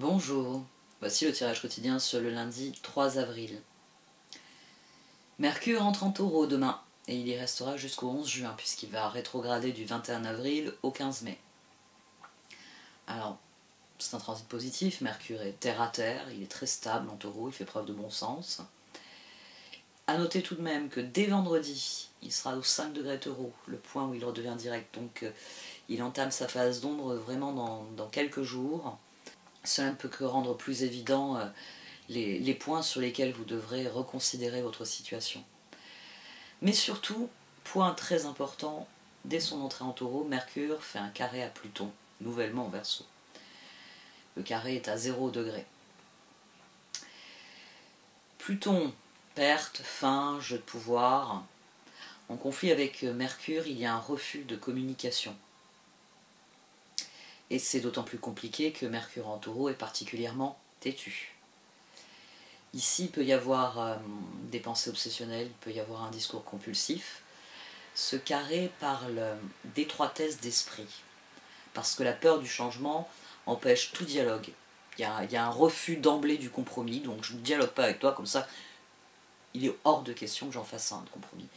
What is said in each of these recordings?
Bonjour, voici le tirage quotidien sur le lundi 3 avril. Mercure entre en Taureau demain, et il y restera jusqu'au 11 juin, puisqu'il va rétrograder du 21 avril au 15 mai. Alors, c'est un transit positif, Mercure est terre à terre, il est très stable en Taureau, il fait preuve de bon sens. A noter tout de même que dès vendredi, il sera au 5 degrés Taureau, le point où il redevient direct, donc il entame sa phase d'ombre vraiment dans quelques jours. Cela ne peut que rendre plus évident les points sur lesquels vous devrez reconsidérer votre situation. Mais surtout, point très important, dès son entrée en Taureau, Mercure fait un carré à Pluton, nouvellement en Verseau. Le carré est à 0 degré. Pluton, perte, fin, jeu de pouvoir. En conflit avec Mercure, il y a un refus de communication. Et c'est d'autant plus compliqué que Mercure en Taureau est particulièrement têtu. Ici, il peut y avoir des pensées obsessionnelles, il peut y avoir un discours compulsif. Ce carré parle d'étroitesse d'esprit, parce que la peur du changement empêche tout dialogue. Il y a un refus d'emblée du compromis, donc je ne dialogue pas avec toi, comme ça, il est hors de question que j'en fasse un de compromis.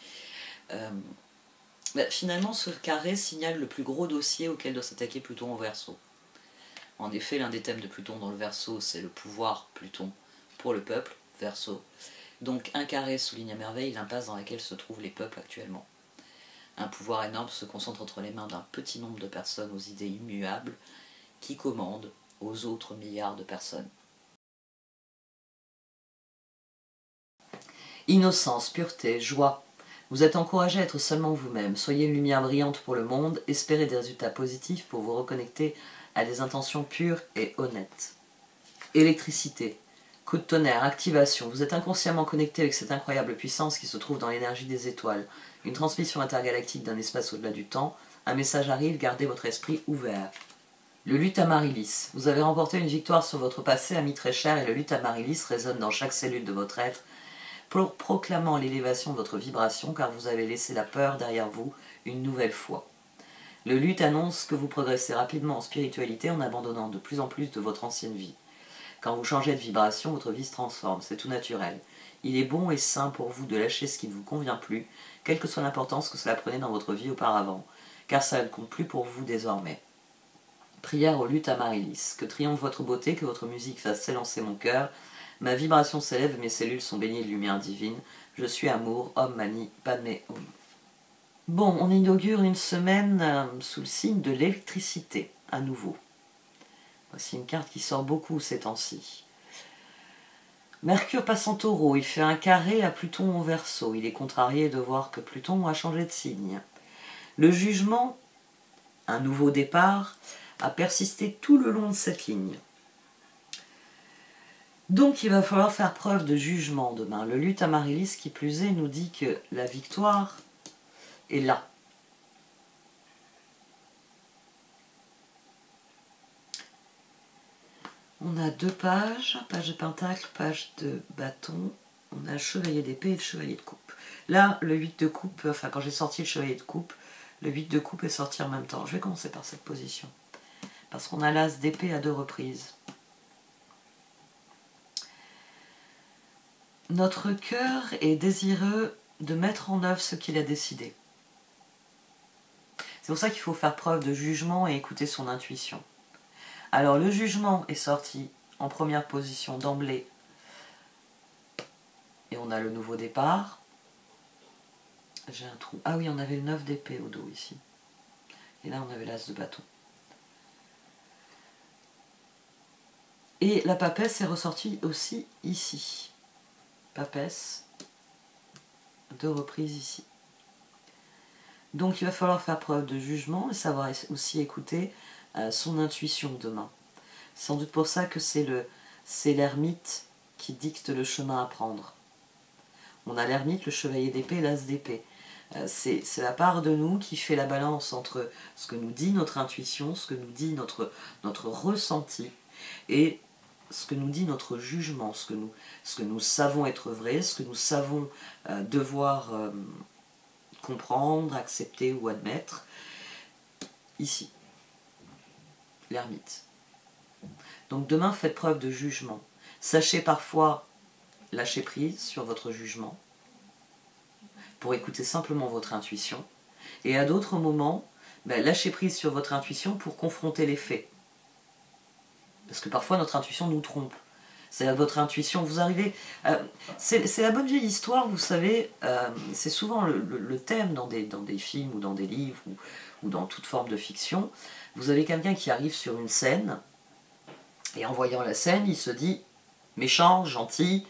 Finalement, ce carré signale le plus gros dossier auquel doit s'attaquer Pluton en Verseau. En effet, l'un des thèmes de Pluton dans le Verseau, c'est le pouvoir Pluton pour le peuple, Verseau. Donc un carré souligne à merveille l'impasse dans laquelle se trouvent les peuples actuellement. Un pouvoir énorme se concentre entre les mains d'un petit nombre de personnes aux idées immuables qui commandent aux autres milliards de personnes. Innocence, pureté, joie. Vous êtes encouragé à être seulement vous-même. Soyez une lumière brillante pour le monde. Espérez des résultats positifs pour vous reconnecter à des intentions pures et honnêtes. Électricité. Coup de tonnerre, activation. Vous êtes inconsciemment connecté avec cette incroyable puissance qui se trouve dans l'énergie des étoiles. Une transmission intergalactique d'un espace au-delà du temps. Un message arrive, gardez votre esprit ouvert. Le luth Amaryllis. Vous avez remporté une victoire sur votre passé, ami très cher, et le luth Amaryllis résonne dans chaque cellule de votre être, proclamant l'élévation de votre vibration, car vous avez laissé la peur derrière vous une nouvelle fois. Le luth annonce que vous progressez rapidement en spiritualité en abandonnant de plus en plus de votre ancienne vie. Quand vous changez de vibration, votre vie se transforme, c'est tout naturel. Il est bon et sain pour vous de lâcher ce qui ne vous convient plus, quelle que soit l'importance que cela prenait dans votre vie auparavant, car ça ne compte plus pour vous désormais. Prière au luth Amaryllis. Que triomphe votre beauté, que votre musique fasse s'élancer mon cœur. Ma vibration s'élève, mes cellules sont baignées de lumière divine. Je suis amour, Om Mani Padme Hum. Bon, on inaugure une semaine sous le signe de l'électricité, à nouveau. Voici une carte qui sort beaucoup ces temps-ci. Mercure passe en Taureau, il fait un carré à Pluton en Verseau. Il est contrarié de voir que Pluton a changé de signe. Le jugement, un nouveau départ, a persisté tout le long de cette ligne. Donc il va falloir faire preuve de jugement demain. Le luth Amaryllis, qui plus est, nous dit que la victoire est là. On a deux pages, page de pentacle, page de bâton. On a le chevalier d'épée et le chevalier de coupe. Là, le 8 de coupe, enfin quand j'ai sorti le chevalier de coupe, le 8 de coupe est sorti en même temps. Je vais commencer par cette position. Parce qu'on a l'as d'épée à 2 reprises. Notre cœur est désireux de mettre en œuvre ce qu'il a décidé. C'est pour ça qu'il faut faire preuve de jugement et écouter son intuition. Alors le jugement est sorti en première position d'emblée. Et on a le nouveau départ. J'ai un trou. Ah oui, on avait le 9 d'épée au dos ici. Et là, on avait l'as de bâton. Et la papesse est ressortie aussi ici. Papesse. 2 reprises ici. Donc il va falloir faire preuve de jugement et savoir aussi écouter son intuition demain. C'est sans doute pour ça que c'est l'ermite qui dicte le chemin à prendre. On a l'ermite, le chevalier d'épée, l'as d'épée. C'est la part de nous qui fait la balance entre ce que nous dit notre intuition, ce que nous dit notre ressenti, et ce que nous dit notre jugement, ce que nous savons être vrai, ce que nous savons devoir comprendre, accepter ou admettre. Ici, l'ermite. Donc demain, faites preuve de jugement. Sachez parfois lâcher prise sur votre jugement pour écouter simplement votre intuition. Et à d'autres moments, lâchez prise sur votre intuition pour confronter les faits. Parce que parfois notre intuition nous trompe. C'est votre intuition, vous arrivez... c'est la bonne vieille histoire, vous savez, c'est souvent le thème dans des films ou dans des livres ou dans toute forme de fiction. Vous avez quelqu'un qui arrive sur une scène, et en voyant la scène, il se dit méchant, gentil,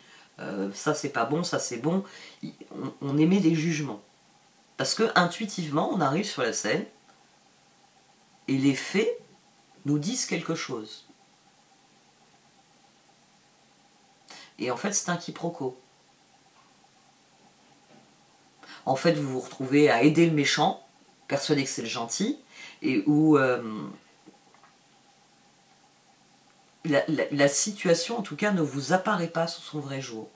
ça c'est pas bon, ça c'est bon. On émet des jugements. Parce que intuitivement, on arrive sur la scène, et les faits nous disent quelque chose. Et en fait, c'est un quiproquo. En fait, vous vous retrouvez à aider le méchant, persuadé que c'est le gentil, et où la situation, en tout cas, ne vous apparaît pas sous son vrai jour.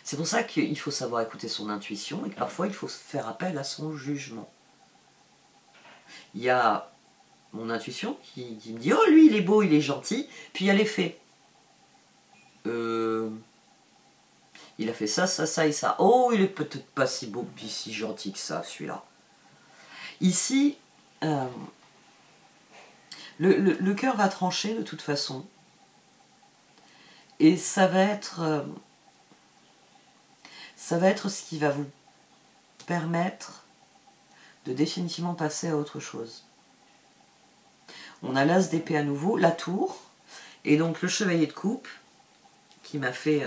C'est pour ça qu'il faut savoir écouter son intuition, et que parfois, il faut faire appel à son jugement. Il y a mon intuition qui me dit « Oh, lui, il est beau, il est gentil », puis il y a les faits. Il a fait ça, ça, ça et ça. Oh, il est peut-être pas si beau puis si gentil que ça, celui-là. Ici, le cœur va trancher de toute façon. Et ça va être ce qui va vous permettre de définitivement passer à autre chose. On a l'as d'épée à nouveau, la tour, et donc le chevalier de coupe, qui m'a fait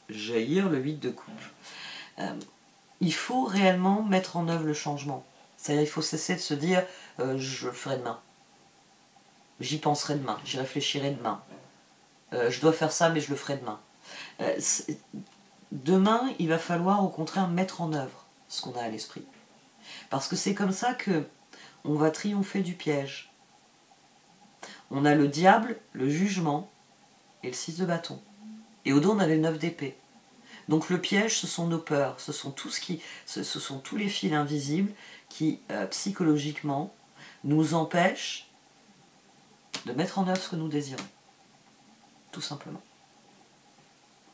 jaillir le 8 de coupe. Il faut réellement mettre en œuvre le changement. C'est-à-dire il faut cesser de se dire je le ferai demain. J'y penserai demain, j'y réfléchirai demain. Je dois faire ça mais je le ferai demain. Demain, il va falloir au contraire mettre en œuvre ce qu'on a à l'esprit. Parce que c'est comme ça que on va triompher du piège. On a le diable, le jugement et le 6 de bâton. Et au dos, on a les 9 d'épée. Donc le piège, ce sont nos peurs, ce sont tous les fils invisibles qui, psychologiquement, nous empêchent de mettre en œuvre ce que nous désirons. Tout simplement.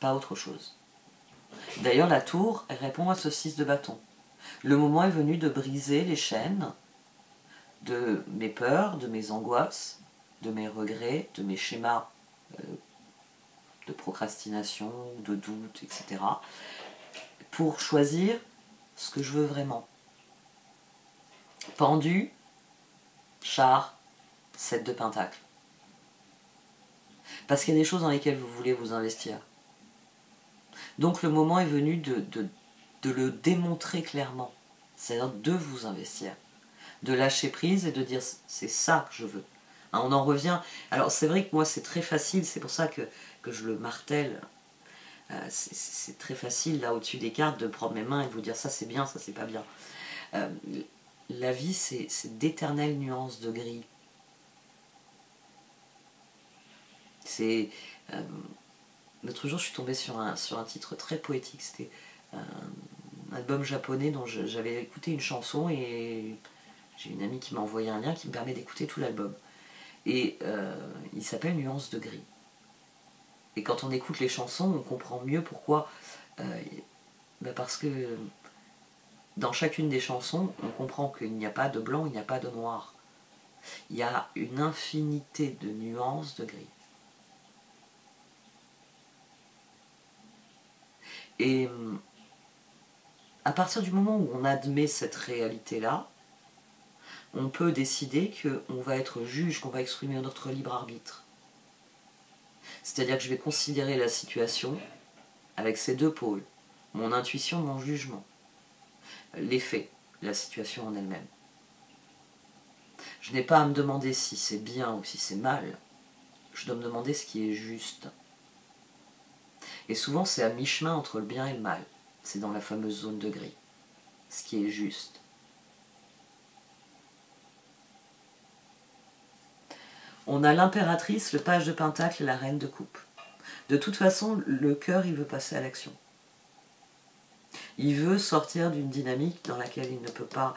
Pas autre chose. D'ailleurs, la tour, elle répond à ce 6 de bâton. Le moment est venu de briser les chaînes de mes peurs, de mes angoisses, de mes regrets, de mes schémas de procrastination, de doute, etc. pour choisir ce que je veux vraiment. Pendu, char, 7 de pentacle. Parce qu'il y a des choses dans lesquelles vous voulez vous investir. Donc le moment est venu de le démontrer clairement. C'est-à-dire de vous investir. De lâcher prise et de dire c'est ça que je veux. Hein, on en revient. Alors c'est vrai que moi c'est très facile, c'est pour ça que je le martèle. C'est très facile là au-dessus des cartes de prendre mes mains et de vous dire ça c'est bien, ça c'est pas bien. La vie c'est d'éternelles nuances de gris. C'est... L'autre jour je suis tombée sur un titre très poétique, c'était un album japonais dont j'avais écouté une chanson et j'ai une amie qui m'a envoyé un lien qui me permet d'écouter tout l'album. Et il s'appelle Nuances de gris. Et quand on écoute les chansons, on comprend mieux pourquoi. Parce que dans chacune des chansons, on comprend qu'il n'y a pas de blanc, il n'y a pas de noir. Il y a une infinité de nuances de gris. Et à partir du moment où on admet cette réalité-là, on peut décider qu'on va être juge, qu'on va exprimer notre libre arbitre. C'est-à-dire que je vais considérer la situation avec ces deux pôles, mon intuition, mon jugement, les faits, la situation en elle-même. Je n'ai pas à me demander si c'est bien ou si c'est mal, je dois me demander ce qui est juste. Et souvent c'est à mi-chemin entre le bien et le mal, c'est dans la fameuse zone de gris, ce qui est juste. On a l'impératrice, le page de pentacle et la reine de coupe. De toute façon, le cœur, il veut passer à l'action. Il veut sortir d'une dynamique dans laquelle il ne peut pas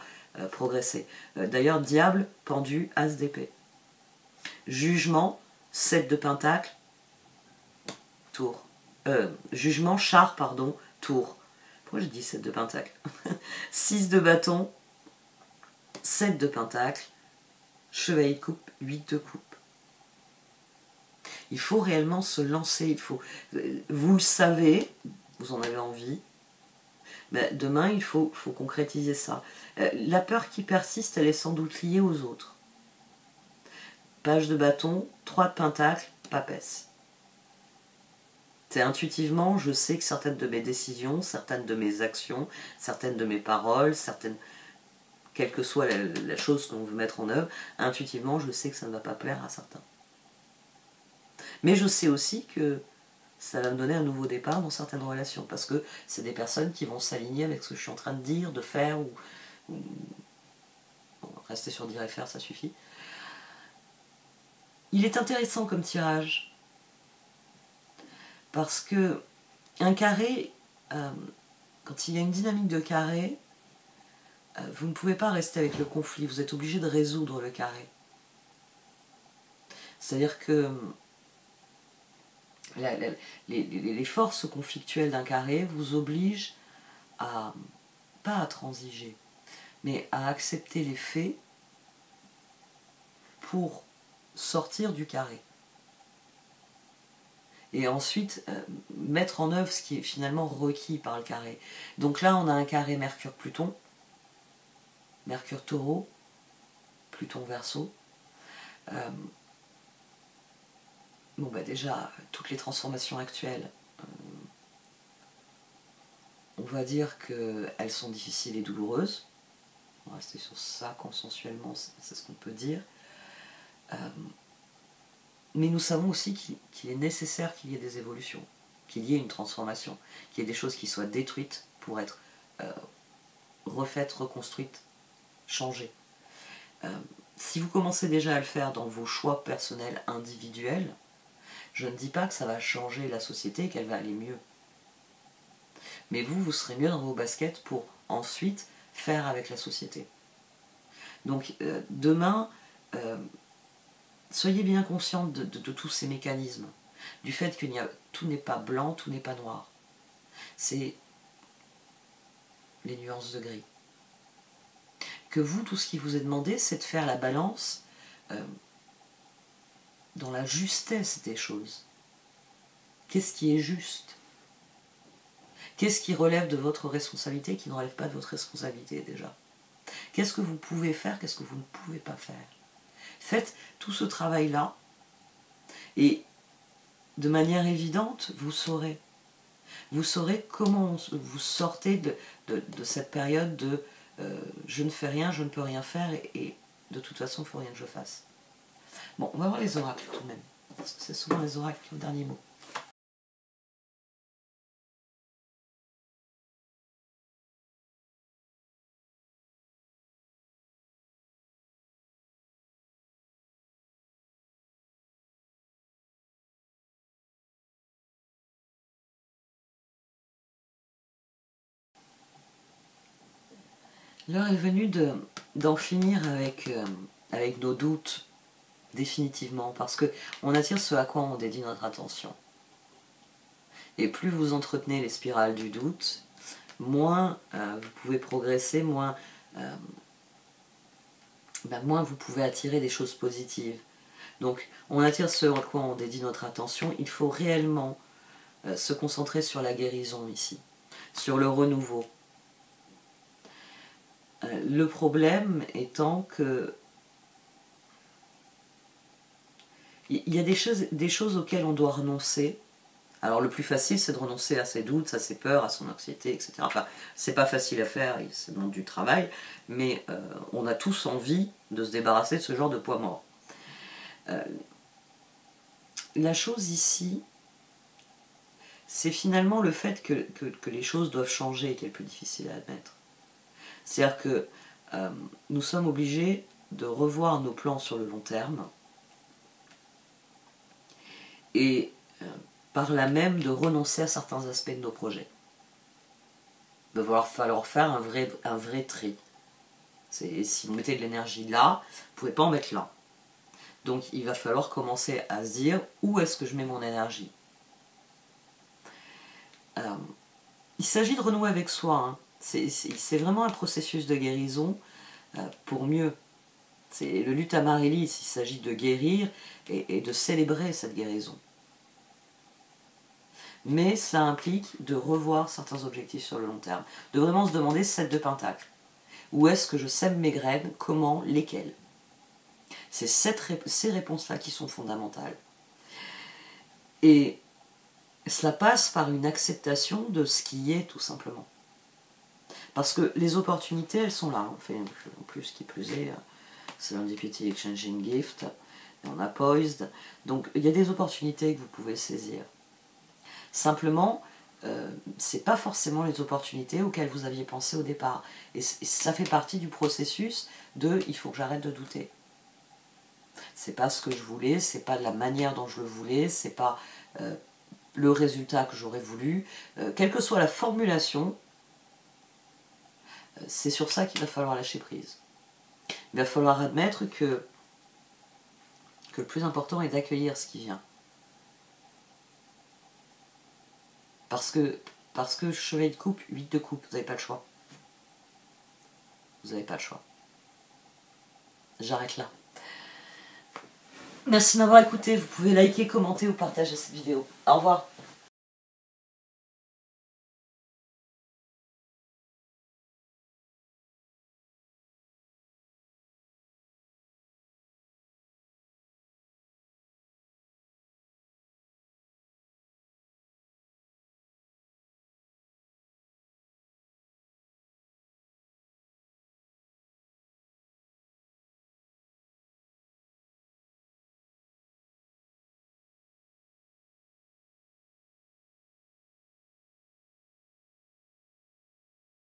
progresser. D'ailleurs, diable, pendu, as d'épée. Jugement, 7 de pentacle, tour. Jugement, char, pardon, tour. Pourquoi j'ai dit 7 de pentacle? 6 de bâton, 7 de pentacle, chevalier de coupe, 8 de coupe. Il faut réellement se lancer, vous le savez, vous en avez envie, mais demain il faut concrétiser ça. La peur qui persiste, elle est sans doute liée aux autres. Page de bâton, 3 de pentacle, papesse. C'est intuitivement, je sais que certaines de mes décisions, certaines de mes actions, certaines de mes paroles, quelle que soit la chose qu'on veut mettre en œuvre, intuitivement, je sais que ça ne va pas plaire à certains. Mais je sais aussi que ça va me donner un nouveau départ dans certaines relations, parce que c'est des personnes qui vont s'aligner avec ce que je suis en train de dire, de faire, ou bon, rester sur dire et faire, ça suffit. Il est intéressant comme tirage, parce que un carré, quand il y a une dynamique de carré, vous ne pouvez pas rester avec le conflit, vous êtes obligé de résoudre le carré. C'est-à-dire que les forces conflictuelles d'un carré vous obligent pas à transiger, mais à accepter les faits pour sortir du carré. Et ensuite mettre en œuvre ce qui est finalement requis par le carré. Donc là, on a un carré Mercure-Pluton, Mercure-Taureau, Pluton-Verseau. Bon, bah déjà, toutes les transformations actuelles, on va dire qu'elles sont difficiles et douloureuses. On va rester sur ça consensuellement, c'est ce qu'on peut dire. Mais nous savons aussi qu'il est nécessaire qu'il y ait des évolutions, qu'il y ait une transformation, qu'il y ait des choses qui soient détruites pour être refaites, reconstruites, changées. Si vous commencez déjà à le faire dans vos choix personnels individuels, je ne dis pas que ça va changer la société et qu'elle va aller mieux. Mais vous serez mieux dans vos baskets pour ensuite faire avec la société. Donc demain, soyez bien consciente de tous ces mécanismes, du fait que tout n'est pas blanc, tout n'est pas noir. C'est les nuances de gris. Que vous, tout ce qui vous est demandé, c'est de faire la balance dans la justesse des choses. Qu'est-ce qui est juste? Qu'est-ce qui relève de votre responsabilité, qui ne relève pas de votre responsabilité déjà? Qu'est-ce que vous pouvez faire, qu'est-ce que vous ne pouvez pas faire? Faites tout ce travail-là et de manière évidente, vous saurez. Vous saurez comment vous sortez de cette période de je ne fais rien, je ne peux rien faire et de toute façon, il ne faut rien que je fasse. Bon, on va voir les oracles tout de même. Parce que c'est souvent les oracles qui ont le dernier mot. L'heure est venue d'en finir avec nos doutes, définitivement, parce qu'on attire ce à quoi on dédie notre attention. Et plus vous entretenez les spirales du doute, moins vous pouvez progresser, moins vous pouvez attirer des choses positives. Donc on attire ce à quoi on dédie notre attention, il faut réellement se concentrer sur la guérison ici, sur le renouveau. Le problème étant que il y a des choses auxquelles on doit renoncer. Alors le plus facile, c'est de renoncer à ses doutes, à ses peurs, à son anxiété, etc. Enfin, c'est pas facile à faire, c'est demande du travail, mais on a tous envie de se débarrasser de ce genre de poids mort. La chose ici, c'est finalement le fait que les choses doivent changer et qui est le plus difficile à admettre. C'est-à-dire que nous sommes obligés de revoir nos plans sur le long terme et par là même de renoncer à certains aspects de nos projets. Il va falloir faire un vrai tri. Si vous mettez de l'énergie là, vous ne pouvez pas en mettre là. Donc il va falloir commencer à se dire où est-ce que je mets mon énergie. Il s'agit de renouer avec soi. Hein. C'est vraiment un processus de guérison pour mieux. Le lutte amaryllis, il s'agit de guérir et de célébrer cette guérison. Mais ça implique de revoir certains objectifs sur le long terme. De vraiment se demander 7 de pentacle. Où est-ce que je sème mes graines? Comment? Lesquelles? C'est ces réponses-là qui sont fondamentales. Et cela passe par une acceptation de ce qui est, tout simplement. Parce que les opportunités, elles sont là. En fait, en plus, qui plus est, Serendipity Exchanging Gift, et on a Poised. Donc, il y a des opportunités que vous pouvez saisir. Simplement, c'est pas forcément les opportunités auxquelles vous aviez pensé au départ. Et ça fait partie du processus de « il faut que j'arrête de douter ». C'est pas ce que je voulais, c'est pas de la manière dont je le voulais, c'est pas le résultat que j'aurais voulu. Quelle que soit la formulation, c'est sur ça qu'il va falloir lâcher prise. Il va falloir admettre que le plus important est d'accueillir ce qui vient. Parce que chevalier de coupe, 8 de coupe, vous n'avez pas le choix. Vous n'avez pas le choix. J'arrête là. Merci de m'avoir écouté. Vous pouvez liker, commenter ou partager cette vidéo. Au revoir.